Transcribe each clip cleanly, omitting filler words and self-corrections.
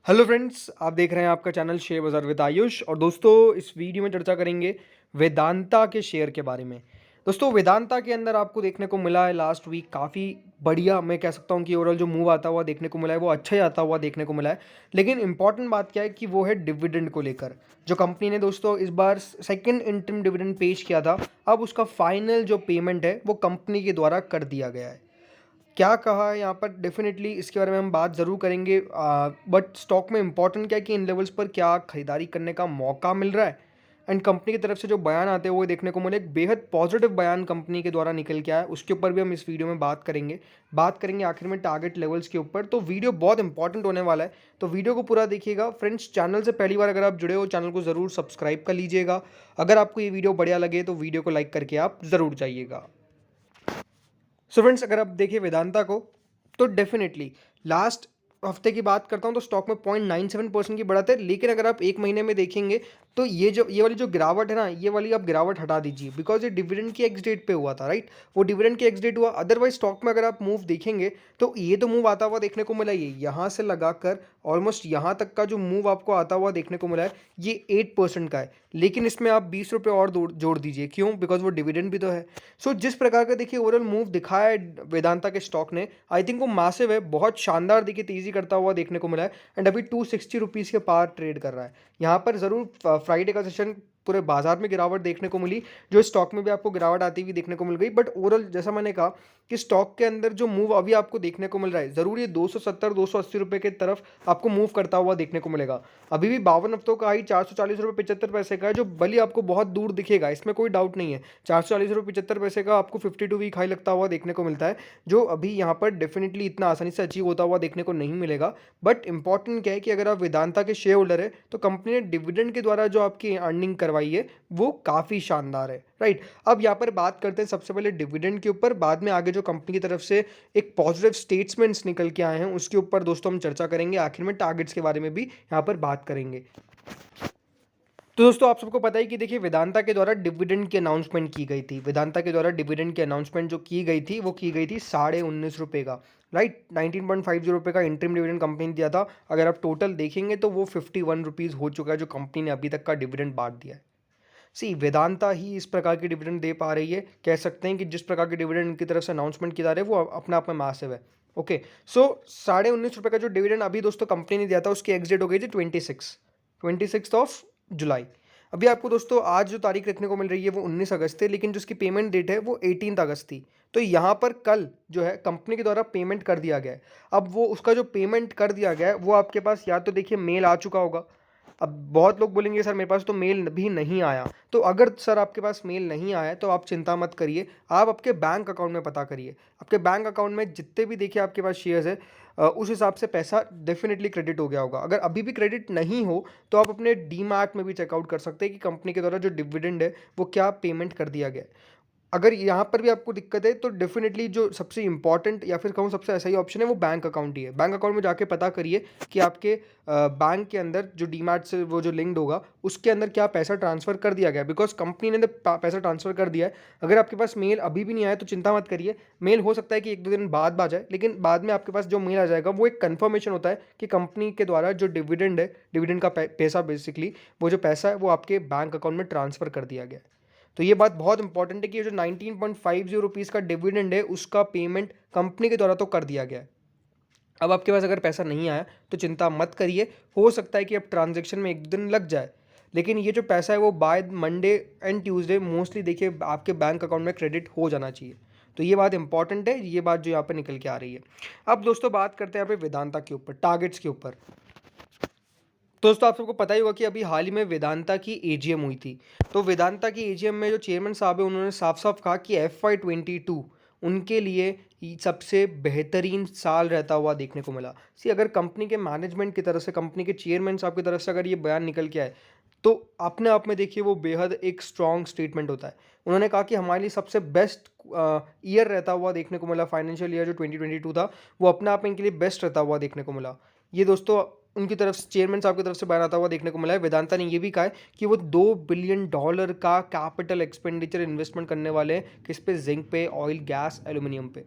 Hello friends, आप देख रहे हैं आपका चैनल शेयर बाज़ार विद आयुष। और दोस्तों, इस वीडियो में चर्चा करेंगे वेदांता के शेयर के बारे में। दोस्तों, वेदांता के अंदर आपको देखने को मिला है लास्ट वीक काफ़ी बढ़िया, मैं कह सकता हूँ कि ओवरऑल जो मूव आता हुआ देखने को मिला है वो अच्छा ही आता हुआ देखने को मिला है। लेकिन इंपॉर्टेंट बात क्या है कि वो है डिविडेंड को लेकर। जो कंपनी ने दोस्तों इस बार सेकेंड इंटरिम डिविडेंड पेश किया था, अब उसका फाइनल जो पेमेंट है वो कंपनी के द्वारा कर दिया गया है। क्या कहा है यहाँ पर, डेफिनेटली इसके बारे में हम बात ज़रूर करेंगे। बट स्टॉक में इंपॉर्टेंट क्या है कि इन लेवल्स पर क्या खरीदारी करने का मौका मिल रहा है। एंड कंपनी की तरफ से जो बयान आते हैं वो देखने को मिले, एक बेहद पॉजिटिव बयान कंपनी के द्वारा निकल के आया, उसके ऊपर भी हम इस वीडियो में बात करेंगे आखिर में टारगेट लेवल्स के ऊपर। तो वीडियो बहुत इंपॉर्टेंट होने वाला है, तो वीडियो को पूरा देखिएगा। फ्रेंड्स, चैनल से पहली बार अगर आप जुड़े हो, चैनल को ज़रूर सब्सक्राइब कर लीजिएगा। अगर आपको ये वीडियो बढ़िया लगे तो वीडियो को लाइक करके आप ज़रूर जाइएगा। सो फ्रेंड्स, अगर आप देखिए वेदांता को, तो डेफिनेटली लास्ट हफ्ते की बात करता हूँ तो स्टॉक में 0.97% की बढ़त है। लेकिन अगर आप एक महीने में देखेंगे तो ये वाली जो गिरावट है ना, ये वाली आप गिरावट हटा दीजिए, बिकॉज ये डिविडेंड की एक्स डेट पे हुआ था, राइट। वो डिविडेंड की एक्स डेट हुआ। अदरवाइज स्टॉक में अगर आप मूव देखेंगे तो ये तो मूव आता हुआ देखने को मिला, ये यहाँ से लगाकर ऑलमोस्ट यहाँ तक का जो मूव आपको आता हुआ देखने को मिला है, ये 8% का है। लेकिन इसमें आप 20 रुपये और जोड़ दीजिए, क्यों? बिकॉज वो डिविडेंड भी तो है। सो जिस प्रकार का देखिए ओवरऑल मूव दिखाया है वेदांता के स्टॉक ने, आई थिंक वो मासिव है, बहुत शानदार देखिए तेजी करता हुआ देखने को मिला है। एंड अभी 260 रुपीज़ के पार ट्रेड कर रहा है। यहाँ पर ज़रूर फ्राइडे का सेशन पूरे बाजार में गिरावट देखने को मिली, जो स्टॉक में भी आपको गिरावट आती हुई देखने को मिल गई। बट ओवरऑल जैसा मैंने कहा कि स्टॉक के अंदर जो मूव अभी आपको देखने को मिल रहा है, ज़रूर ये 270-280 रुपये की तरफ आपको मूव करता हुआ देखने को मिलेगा। अभी भी 52 हफ्तों का हाई 440 रुपये 75 पैसे का है, जो भले आपको बहुत दूर दिखेगा, इसमें कोई डाउट नहीं है। 440 रुपये 75 पैसे का आपको 52 वीक हाई लगता हुआ देखने को मिलता है, जो अभी यहाँ पर डेफिनेटली इतना आसानी से अचीव होता हुआ देखने को नहीं मिलेगा। बट इंपॉर्टेंट क्या है कि अगर आप वेदांता के शेयर होल्डर है तो कंपनी ने डिविडेंड के द्वारा जो आपकी अर्निंग करवाई है वो काफ़ी शानदार है, राइट। अब यहाँ पर बात करते हैं सबसे पहले डिविडेंड के ऊपर, बाद में आगे जो कंपनी की तरफ से एक पॉजिटिव स्टेटमेंट्स निकल के आए हैं उसके ऊपर दोस्तों हम चर्चा करेंगे। आखिर में टारगेट्स के बारे में भी यहाँ पर बात करेंगे। तो दोस्तों, आप सबको पता ही कि देखिए वेदांता के द्वारा डिविडेंड की अनाउंसमेंट की गई थी। वेदांता के द्वारा डिविडेंड की अनाउंसमेंट जो की गई थी वो की गई थी 19.5 रुपये का, राइट। 19.50 रुपये का इंटरिम डिविडेंड कंपनी ने दिया था। अगर आप टोटल देखेंगे तो वो 51 रुपीज़ हो चुका है जो कंपनी ने अभी तक का डिविडेंड बांट दिया है। सी वेदांता ही इस प्रकार की डिविडेंड दे पा रही है, कह सकते हैं कि जिस प्रकार की डिविडेंड इनकी तरफ से अनाउंसमेंट किया जा रहा है वो अपने आप में मासिव है। ओके, सो 19.5 रुपये का जो डिविडेंड अभी दोस्तों कंपनी ने दिया था उसकी एक्स डेट हो गई थी 26 ऑफ जुलाई। अभी आपको दोस्तों आज जो तारीख देखने को मिल रही है वो 19 अगस्त है, लेकिन जो उसकी पेमेंट डेट है वो 18 अगस्त थी। तो यहाँ पर कल जो है कंपनी के द्वारा पेमेंट कर दिया गया है। अब वो उसका जो पेमेंट कर दिया गया है वो आपके पास या तो देखिए मेल आ चुका होगा। अब बहुत लोग बोलेंगे सर मेरे पास तो मेल भी नहीं आया। तो अगर सर आपके पास मेल नहीं आया है तो आप चिंता मत करिए, आप आपके बैंक अकाउंट में पता करिए। आपके बैंक अकाउंट में जितने भी देखिए आपके पास शेयर्स है, उस हिसाब से पैसा डेफिनेटली क्रेडिट हो गया होगा। अगर अभी भी क्रेडिट नहीं हो तो आप अपने डीमैट में भी चेकआउट कर सकते हैं कि कंपनी के द्वारा जो डिविडेंड है वो क्या पेमेंट कर दिया गया है। अगर यहाँ पर भी आपको दिक्कत है तो डेफिनेटली जो सबसे इंपॉर्टेंट या फिर कहूँ सबसे सही ऑप्शन है वो बैंक अकाउंट ही है। बैंक अकाउंट में जाके पता करिए कि आपके बैंक के अंदर जो डीमैट से वो जो लिंक्ड होगा उसके अंदर क्या पैसा ट्रांसफ़र कर दिया गया, बिकॉज कंपनी ने पैसा ट्रांसफ़र कर दिया है। अगर आपके पास मेल अभी भी नहीं आया तो चिंता मत करिए, मेल हो सकता है कि 1-2 दिन बाद आ जाए, लेकिन बाद में आपके पास जो मेल आ जाएगा वो एक कन्फर्मेशन होता है कि कंपनी के द्वारा जो डिविडेंड है, डिविडेंड का पैसा बेसिकली वो जो पैसा है वो आपके बैंक अकाउंट में ट्रांसफ़र कर दिया गया है। तो ये बात बहुत इंपॉर्टेंट है कि ये जो 19.50 रुपीज़ का डिविडेंड है उसका पेमेंट कंपनी के द्वारा तो कर दिया गया है। अब आपके पास अगर पैसा नहीं आया तो चिंता मत करिए, हो सकता है कि अब ट्रांजैक्शन में 1 दिन लग जाए, लेकिन ये जो पैसा है वो by Monday and Tuesday mostly देखिए आपके बैंक अकाउंट में क्रेडिट हो जाना चाहिए। तो ये बात इंपॉर्टेंट है, ये बात जो यहाँ पर निकल के आ रही है। अब दोस्तों बात करते हैं यहाँ पे वेदांता के ऊपर, टारगेट्स के ऊपर। दोस्तों, आप सबको पता ही होगा कि अभी हाल ही में वेदांता की एजीएम हुई थी। तो वेदांता की एजीएम में जो चेयरमैन साहब है उन्होंने साफ साफ कहा कि FY22 उनके लिए सबसे बेहतरीन साल रहता हुआ देखने को मिला। सी अगर कंपनी के मैनेजमेंट की तरफ से, कंपनी के चेयरमैन साहब की तरफ से अगर ये बयान निकल के आए तो अपने आप में देखिए वो बेहद एक स्ट्रॉन्ग स्टेटमेंट होता है। उन्होंने कहा कि हमारे लिए सबसे बेस्ट ईयर रहता हुआ देखने को मिला, फाइनेंशियल ईयर जो 2022 था वो अपने आप में इनके लिए बेस्ट रहता हुआ देखने को मिला। ये दोस्तों उनकी तरफ से, चेयरमैन साहब की तरफ से बयान आता हुआ देखने को मिला है। वेदांता ने ये भी कहा है कि वो $2 बिलियन का कैपिटल एक्सपेंडिचर इन्वेस्टमेंट करने वाले हैं, किस पे? जिंक पे, ऑयल, गैस, एल्यूमिनियम पे।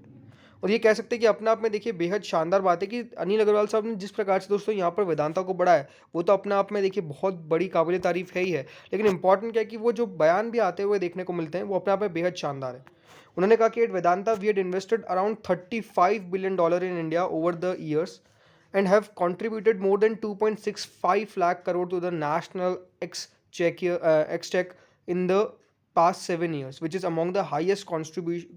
और ये कह सकते हैं कि अपने आप में देखिए बेहद शानदार बात है कि अनिल अग्रवाल साहब ने जिस प्रकार से दोस्तों यहाँ पर वेदांता को बढ़ाया, वो तो अपने आप में देखिए बहुत बड़ी काबिल तारीफ़ है ही है। लेकिन इंपॉर्टेंट क्या है कि वो जो बयान भी आते हुए देखने को मिलते हैं, वो अपने आप में बेहद शानदार है। उन्होंने कहा कि at Vedanta we had invested around $35 billion in India over the years and have contributed more than 2.65 lakh crore to the national exchequer in the past 7 years, which is among the highest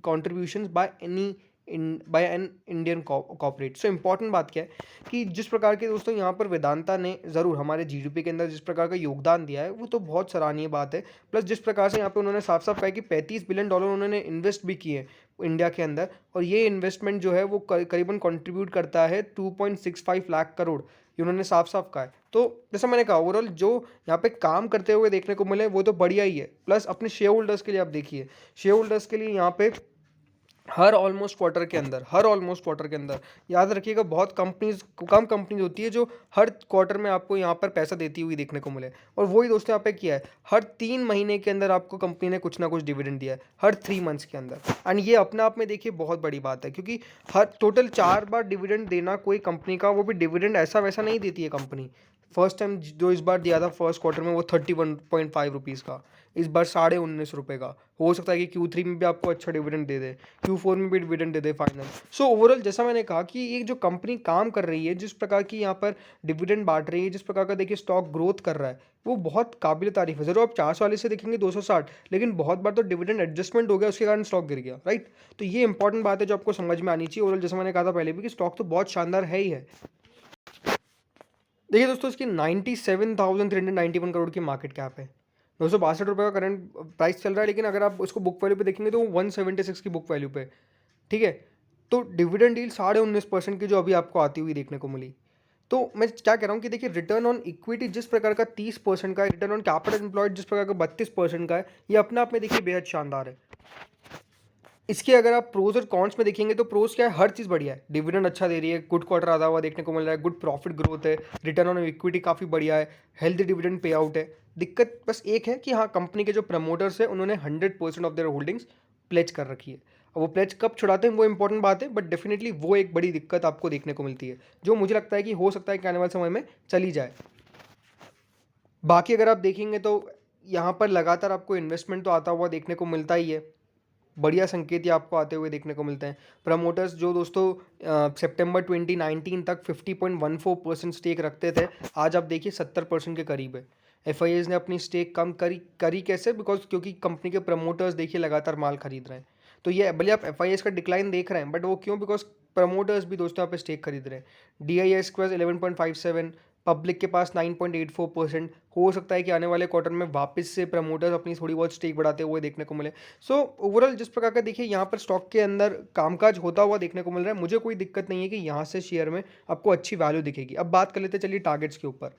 contributions by an Indian corporate. So important बात क्या है कि जिस प्रकार के दोस्तों यहाँ पर वेदांता ने ज़रूर हमारे जीडीपी के अंदर जिस प्रकार का योगदान दिया है, वो तो बहुत सराहनीय बात है। प्लस जिस प्रकार से यहाँ पे उन्होंने साफ साफ कहा कि $35 बिलियन उन्होंने इन्वेस्ट भी किए इंडिया के अंदर, और ये इन्वेस्टमेंट जो है वो करीबन कंट्रीब्यूट करता है 2.65 लाख करोड़, ये उन्होंने साफ साफ कहा है। तो जैसा मैंने कहा ओवरऑल जो यहाँ पे काम करते हुए देखने को मिले वो तो बढ़िया ही है। प्लस अपने शेयर होल्डर्स के लिए आप देखिए, शेयर होल्डर्स के लिए यहाँ पे हर ऑलमोस्ट क्वार्टर के अंदर याद रखिएगा, बहुत कम कंपनीज होती है जो हर क्वार्टर में आपको यहाँ पर पैसा देती हुई देखने को मिले। और वही दोस्तों यहाँ पे किया है, हर 3 महीने के अंदर आपको कंपनी ने कुछ ना कुछ डिविडेंड दिया है, हर 3 मंथ्स के अंदर। एंड ये अपने आप में देखिए बहुत बड़ी बात है, क्योंकि हर टोटल 4 बार डिविडेंड देना कोई कंपनी का, वो भी डिविडेंड ऐसा वैसा नहीं देती है कंपनी। फर्स्ट टाइम जो इस बार दिया था फर्स्ट क्वार्टर में, वो 31.5 रुपीज़ का, इस बार 19.5 रुपये का। हो सकता है कि Q3 में भी आपको अच्छा डिविडेंड दे दे, Q4 में भी डिविडेंड दे दे फाइनल। सो ओवरऑल जैसा मैंने कहा कि ये जो कंपनी काम कर रही है, जिस प्रकार की यहाँ पर डिविडेंड बांट रही है, जिस प्रकार का देखिए स्टॉक ग्रोथ कर रहा है, वो बहुत काबिल तारीफ है। जरूर आप 440 से देखेंगे 260, लेकिन बहुत बार तो डिविडेंड एडजस्टमेंट हो गया, उसके कारण स्टॉक गिर गया, राइट। तो ये इंपॉर्टेंट बात है जो आपको समझ में आनी चाहिए। ओवरऑल जैसा मैंने कहा था पहले भी कि स्टॉक तो बहुत शानदार है ही है। देखिए दोस्तों, इसकी 97,391 करोड़ की मार्केट कैप है, 262 रुपये का करंट प्राइस चल रहा है। लेकिन अगर आप उसको बुक वैल्यू पे देखेंगे तो 176 की बुक वैल्यू पे, ठीक है। तो डिविडेंड डील 19.5% की जो अभी आपको आती हुई देखने को मिली। तो मैं क्या कह रहा हूँ कि देखिए रिटर्न ऑन इक्विटी जिस प्रकार का 30% का है, रिटर्न ऑन कैपिटल एम्प्लॉयड जिस प्रकार का 32% का है, ये अपने आप में देखिए बेहद शानदार है। इसके अगर आप प्रोज और कॉन्स में देखेंगे तो प्रोज क्या है, हर चीज़ बढ़िया है, डिविडेंड अच्छा दे रही है, गुड क्वार्टर आता हुआ देखने को मिल रहा है, गुड प्रॉफिट ग्रोथ है, रिटर्न ऑन इक्विटी काफ़ी बढ़िया है, हेल्दी डिविडेंड पे आउट है। दिक्कत बस एक है कि हाँ, कंपनी के जो प्रमोटर्स है उन्होंने 100% ऑफ देयर होल्डिंग्स प्लेज कर रखी है। अब वो प्लेज कब छुड़ाते हैं वो इंपॉर्टेंट बात है, बट डेफिनेटली वो एक बड़ी दिक्कत आपको देखने को मिलती है, जो मुझे लगता है कि हो सकता है कि आने वाले समय में चली जाए। बाकी अगर आप देखेंगे तो यहाँ पर लगातार आपको इन्वेस्टमेंट तो आता हुआ देखने को मिलता ही है, बढ़िया संकेत ये आपको आते हुए देखने को मिलते हैं। प्रमोटर्स जो दोस्तों सितंबर 2019 तक 50.14% स्टेक रखते थे, आज आप देखिए 70% के करीब है। एफआईएस ने अपनी स्टेक कम करी कैसे, बिकॉज क्योंकि कंपनी के प्रमोटर्स देखिए लगातार माल खरीद रहे हैं। तो ये भले आप एफआईएस का डिक्लाइन देख रहे हैं, बट वो क्यों, बिकॉज प्रमोटर्स भी दोस्तों यहाँ पे स्टेक खरीद रहे हैं। DIS के पास 11.57, पब्लिक के पास 9.84%। हो सकता है कि आने वाले क्वार्टर में वापस से प्रमोटर्स अपनी थोड़ी बहुत स्टेक बढ़ाते हुए देखने को मिले। सो ओवरऑल जिस प्रकार का देखिए यहाँ पर स्टॉक के अंदर कामकाज होता हुआ देखने को मिल रहा है, मुझे कोई दिक्कत नहीं है कि यहाँ से शेयर में आपको अच्छी वैल्यू दिखेगी। अब बात कर लेते चलिए टारगेट्स के ऊपर।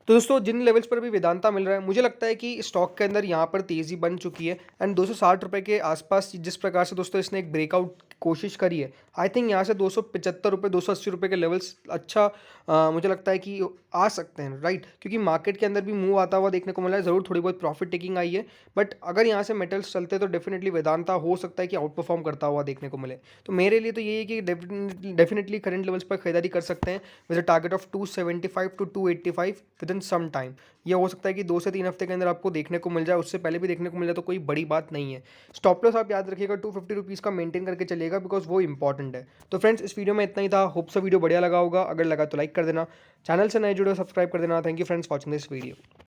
तो दोस्तों जिन लेवल्स पर भी वेदांता मिल रहा है, मुझे लगता है कि स्टॉक के अंदर यहाँ पर तेज़ी बन चुकी है। एंड 260 रुपये के आसपास जिस प्रकार से दोस्तों इसने एक ब्रेकआउट कोशिश करी है, आई थिंक यहाँ से 275 रुपये 280 रुपये के लेवल्स अच्छा मुझे लगता है कि आ सकते हैं, राइट। क्योंकि मार्केट के अंदर भी मूव आता हुआ देखने को मिला है, ज़रूर थोड़ी बहुत प्रॉफिट टेकिंग आई है, बट अगर यहाँ से मेटल्स चलते तो डेफिनेटली वेदांता हो सकता है कि आउट परफॉर्म करता हुआ देखने को मिले। तो मेरे लिए तो यही है कि डेफिनेटली करंट लेवल्स पर खरीदारी कर सकते हैं with a target of 275 to 285 within some time. ये हो सकता है कि 2 से 3 हफ्ते के अंदर आपको देखने को मिल जाए, उससे पहले भी देखने को मिल जाए तो कोई बड़ी बात नहीं है। स्टॉप लॉस आप याद रखिएगा 250 रुपीज़ का मेंटेन करके चलिएगा, बिकॉज वो इंपॉर्टेंट है। तो फ्रेंड्स इस वीडियो में इतना ही था, होप सा वीडियो बढ़िया लगा होगा, अगर लगा तो लाइक कर देना, चैनल से नए जुड़े हो सब्सक्राइब कर देना। Thank you friends watching this video.